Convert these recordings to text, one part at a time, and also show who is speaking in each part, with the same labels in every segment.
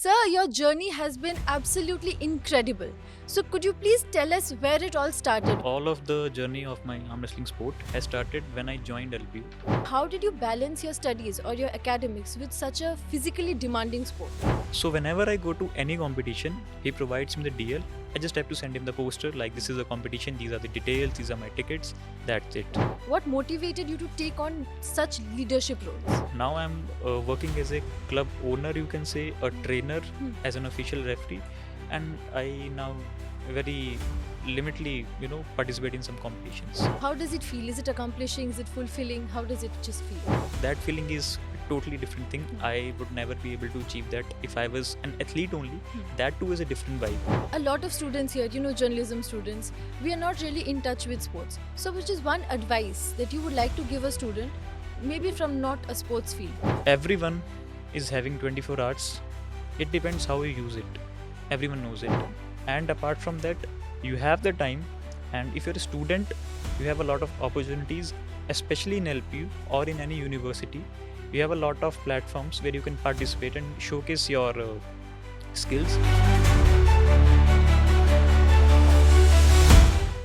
Speaker 1: Sir, your journey has been absolutely incredible. So, could you please tell us where it all started?
Speaker 2: All of the journey of my arm wrestling sport has started when I joined LPU.
Speaker 1: How did you balance your studies or your academics with such a physically demanding sport?
Speaker 2: So whenever I go to any competition, he provides me the DL. I just have to send him the poster like this is a competition, these are the details, these are my tickets, that's it.
Speaker 1: What motivated you to take on such leadership roles?
Speaker 2: Now I'm working as a club owner, you can say, a trainer, as an official referee, and I now very limitedly, participate in some competitions.
Speaker 1: How does it feel? Is it accomplishing? Is it fulfilling? How does it just feel?
Speaker 2: That feeling is a totally different thing. I would never be able to achieve that if I was an athlete only. That too is a different vibe.
Speaker 1: A lot of students here, journalism students, we are not really in touch with sports. So, which is one advice that you would like to give a student, maybe from not a sports field?
Speaker 2: Everyone is having 24 hours. It depends how you use it. Everyone knows it. And apart from that, you have the time, and if you're a student, you have a lot of opportunities, especially in LPU or in any university. You have a lot of platforms where you can participate and showcase your skills.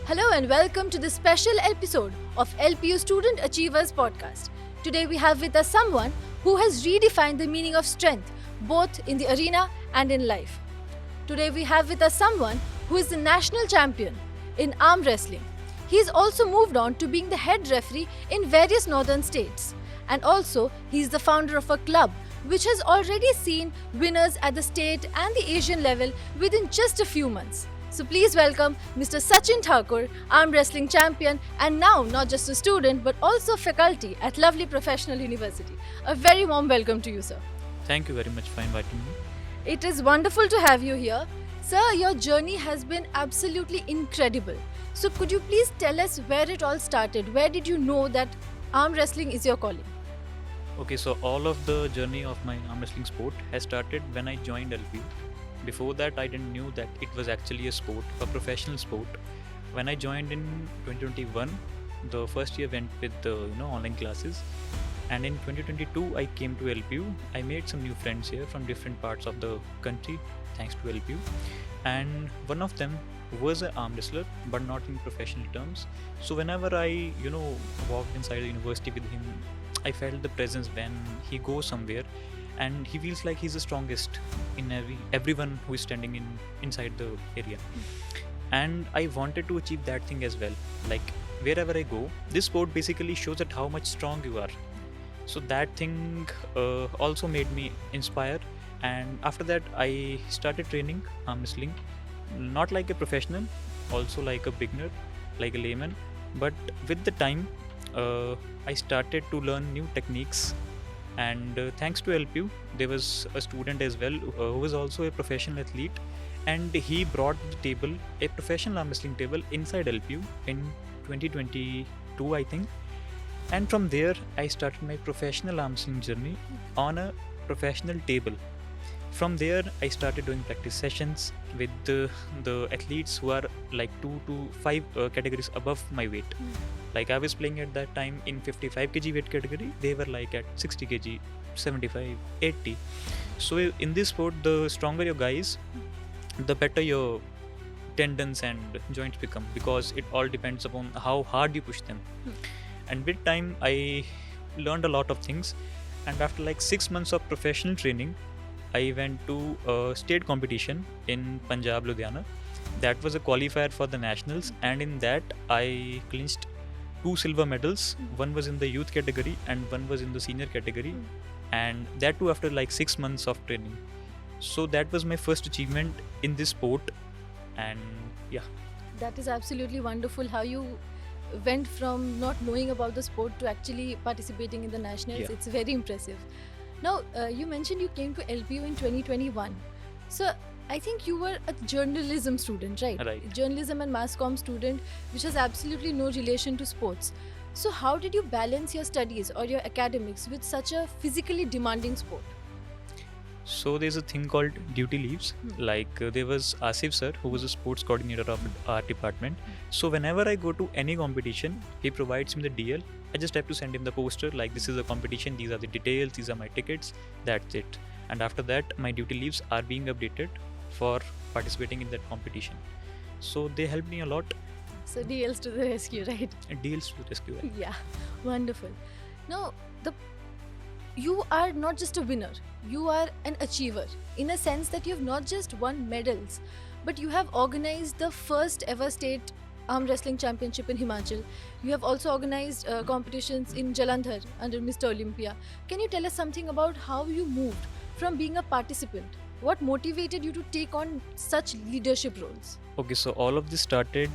Speaker 1: Hello and welcome to this special episode of LPU Student Achievers Podcast. Today we have with us someone who has redefined the meaning of strength both in the arena and in life. Today we have with us someone who is the national champion in arm wrestling. He has also moved on to being the head referee in various northern states. And also, he is the founder of a club which has already seen winners at the state and the Asian level within just a few months. So please welcome Mr. Sachin Thakur, arm wrestling champion, and now not just a student but also faculty at Lovely Professional University. A very warm welcome to you, sir.
Speaker 2: Thank you very much for inviting me.
Speaker 1: It is wonderful to have you here. Sir, your journey has been absolutely incredible. So could you please tell us where it all started? Where did you know that arm wrestling is your calling?
Speaker 2: Okay, so all of the journey of my arm wrestling sport has started when I joined LPU. Before that, I didn't knew that it was actually a sport, a professional sport. When I joined in 2021, the first year went with online classes, and in 2022 I came to LPU. I made some new friends here from different parts of the country, thanks to LPU, and one of them was an arm wrestler, but not in professional terms. So whenever I walked inside the university with him, I felt the presence when he goes somewhere, and he feels like he's the strongest in everyone who is standing inside the area. And I wanted to achieve that thing as well. Like wherever I go, this sport basically shows that how much strong you are. So that thing also made me inspire, and after that I started training arm wrestling, not like a professional, also like a beginner, like a layman. But with the time, I started to learn new techniques, and thanks to LPU, there was a student as well who was also a professional athlete, and he brought the table, a professional arm wrestling table, inside LPU in 2022, I think. And from there, I started my professional arm wrestling journey on a professional table. From there, I started doing practice sessions with the athletes who are like 2 to 5 categories above my weight. Like I was playing at that time in 55 kg weight category, they were like at 60 kg, 75, 80. So in this sport, the stronger your guy is, the better your tendons and joints become, because it all depends upon how hard you push them. And with time, I learned a lot of things, and after like 6 months of professional training, I went to a state competition in Punjab, Ludhiana. That was a qualifier for the nationals, and in that I clinched 2 silver medals. One was in the youth category and one was in the senior category, and that too after like 6 months of training. So that was my first achievement in this sport, and yeah.
Speaker 1: That is absolutely wonderful how you went from not knowing about the sport to actually participating in the nationals.
Speaker 2: Yeah.
Speaker 1: It's very impressive. Now, you mentioned you came to LPU in 2021. So, I think you were a journalism student, right?
Speaker 2: Right.
Speaker 1: Journalism and mass comm student, which has absolutely no relation to sports. So, how did you balance your studies or your academics with such a physically demanding sport?
Speaker 2: So there's a thing called duty leaves. Like there was Asif sir, who was a sports coordinator of our department. So whenever I go to any competition, he provides me the DL. I just have to send him the poster like this is a competition, these are the details, these are my tickets, that's it. and after that my duty leaves are being updated for participating in that competition. So they helped me a lot.
Speaker 1: So DLs to the rescue, right?
Speaker 2: Deals to the rescue.
Speaker 1: Yeah, wonderful. Now, you are not just a winner, you are an achiever in a sense that you have not just won medals, but you have organized the first ever state arm wrestling championship in Himachal. You have also organized competitions in Jalandhar under Mr. Olympia. Can you tell us something about how you moved from being a participant? What motivated you to take on such leadership roles?
Speaker 2: Okay, so all of this started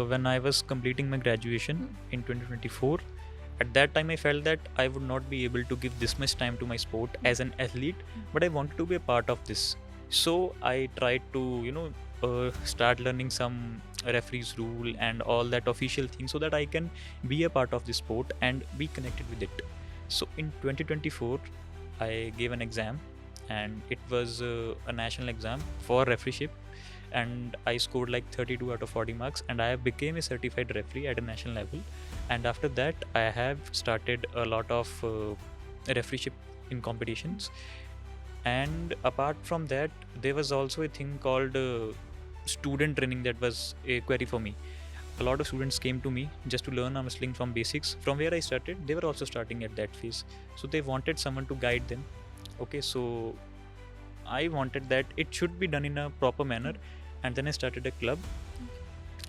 Speaker 2: when I was completing my graduation in 2024. At that time, I felt that I would not be able to give this much time to my sport as an athlete, but I wanted to be a part of this. So I tried to, start learning some referees rule and all that official things so that I can be a part of this sport and be connected with it. So in 2024, I gave an exam, and it was a national exam for refereeship, and I scored like 32 out of 40 marks, and I became a certified referee at a national level. And after that I have started a lot of refereeship in competitions. And apart from that, there was also a thing called student training that was a query for me. A lot of students came to me just to learn arm wrestling from basics. From where I started, they were also starting at that phase, so they wanted someone to guide them. Okay, so I wanted that it should be done in a proper manner, and then I started a club.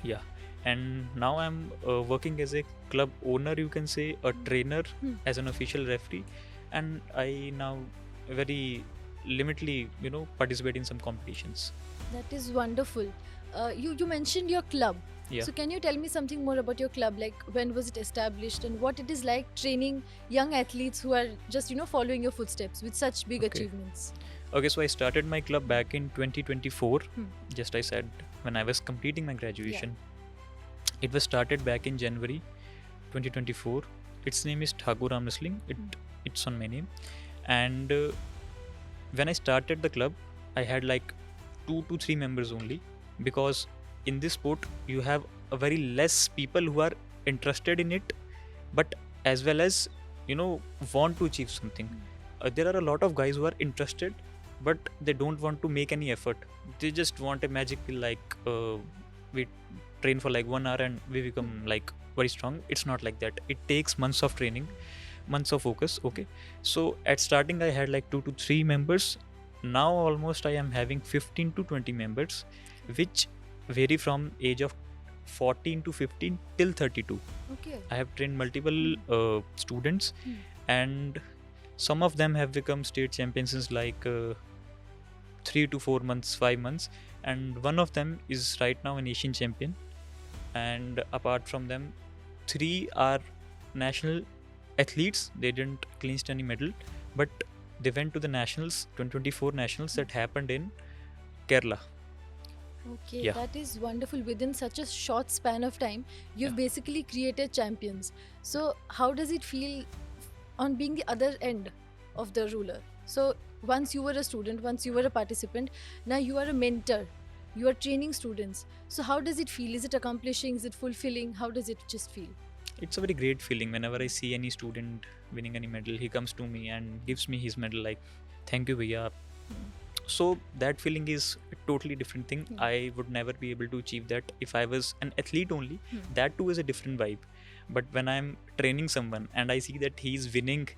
Speaker 2: Yeah, and now I'm working as a club owner, you can say, a trainer, as an official referee, and I now very limitedly, participate in some competitions.
Speaker 1: That is wonderful. You mentioned your club.
Speaker 2: Yeah.
Speaker 1: So can you tell me something more about your club? Like, when was it established and what it is like training young athletes who are just following your footsteps with such big
Speaker 2: Okay.
Speaker 1: achievements?
Speaker 2: Okay, so I started my club back in 2024. Just I said, when I was completing my graduation. It was started back in January 2024. Its name is Thakur Arm Wrestling. It's on my name. And when I started the club, I had like 2 to 3 members only, because in this sport you have a very less people who are interested in it, but as well as want to achieve something. There are a lot of guys who are interested, but they don't want to make any effort. They just want a magic pill, like we train for like 1 hour and we become like very strong. It's not like that. It takes months of training, months of focus. Okay, so at starting I had like 2 to 3 members. Now almost I am having 15 to 20 members, which vary from age of 14 to 15 till 32.
Speaker 1: Okay.
Speaker 2: I have trained multiple students, and some of them have become state champions in like 3 to 4 months, 5 months, and one of them is right now an Asian champion. And apart from them, 3 are national athletes. They didn't clinch any medal, but they went to the nationals, 2024 nationals that happened in Kerala.
Speaker 1: Okay,
Speaker 2: Yeah.
Speaker 1: that is wonderful. Within such a short span of time, you've basically created champions. So how does it feel on being the other end of the ruler? So once you were a student, once you were a participant, now you are a mentor. You are training students. So how does it feel? Is it accomplishing? Is it fulfilling? How does it just feel?
Speaker 2: It's a very great feeling whenever I see any student winning any medal. He comes to me and gives me his medal like, thank you bhaiya. So that feeling is a totally different thing. I would never be able to achieve that if I was an athlete only. That too is a different vibe. But when I'm training someone and I see that he's winning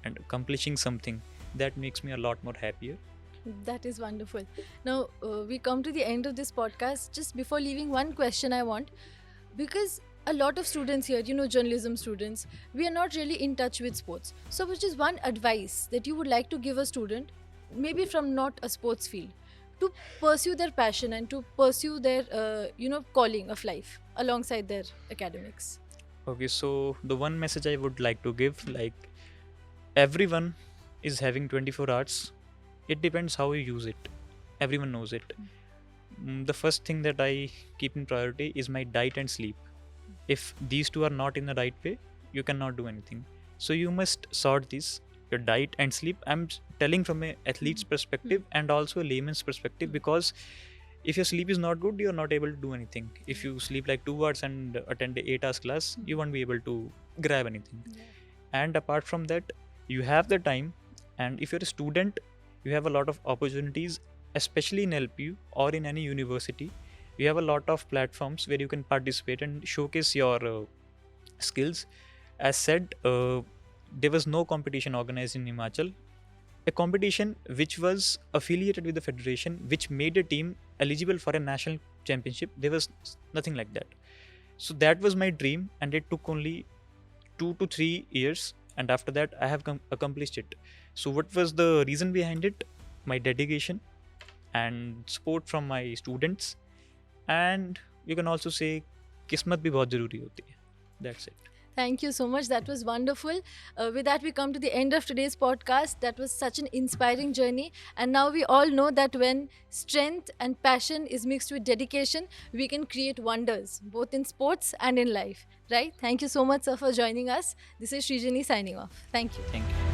Speaker 2: and accomplishing something, that makes me a lot more happier.
Speaker 1: That is wonderful. Now, we come to the end of this podcast. Just before leaving, one question I want, because a lot of students here, journalism students, we are not really in touch with sports. So, which is one advice that you would like to give a student, maybe from not a sports field, to pursue their passion and to pursue their, calling of life alongside their academics?
Speaker 2: Okay, so the one message I would like to give, like, everyone is having 24 hours. It depends how you use it. Everyone knows it. The first thing that I keep in priority is my diet and sleep. If these two are not in the right way, you cannot do anything. So you must sort this, your diet and sleep. I'm telling from an athlete's perspective and also a layman's perspective, because if your sleep is not good, you're not able to do anything. If you sleep like 2 hours and attend a 8 hours class, you won't be able to grab anything. And apart from that, you have the time, and if you're a student, you have a lot of opportunities, especially in LPU or in any university. You have a lot of platforms where you can participate and showcase your skills. As said, there was no competition organized in Himachal. A competition which was affiliated with the federation, which made a team eligible for a national championship. There was nothing like that. So that was my dream, and it took only 2 to 3 years, and after that I have accomplished it. So what was the reason behind it? My dedication and support from my students, and you can also say किस्मत भी बहुत जरूरी होती है. That's it.
Speaker 1: Thank you so much. That was wonderful. With that, we come to the end of today's podcast. That was such an inspiring journey. And now we all know that when strength and passion is mixed with dedication, we can create wonders, both in sports and in life. Right? Thank you so much, sir, for joining us. This is Srijani signing off. Thank you.
Speaker 2: Thank you.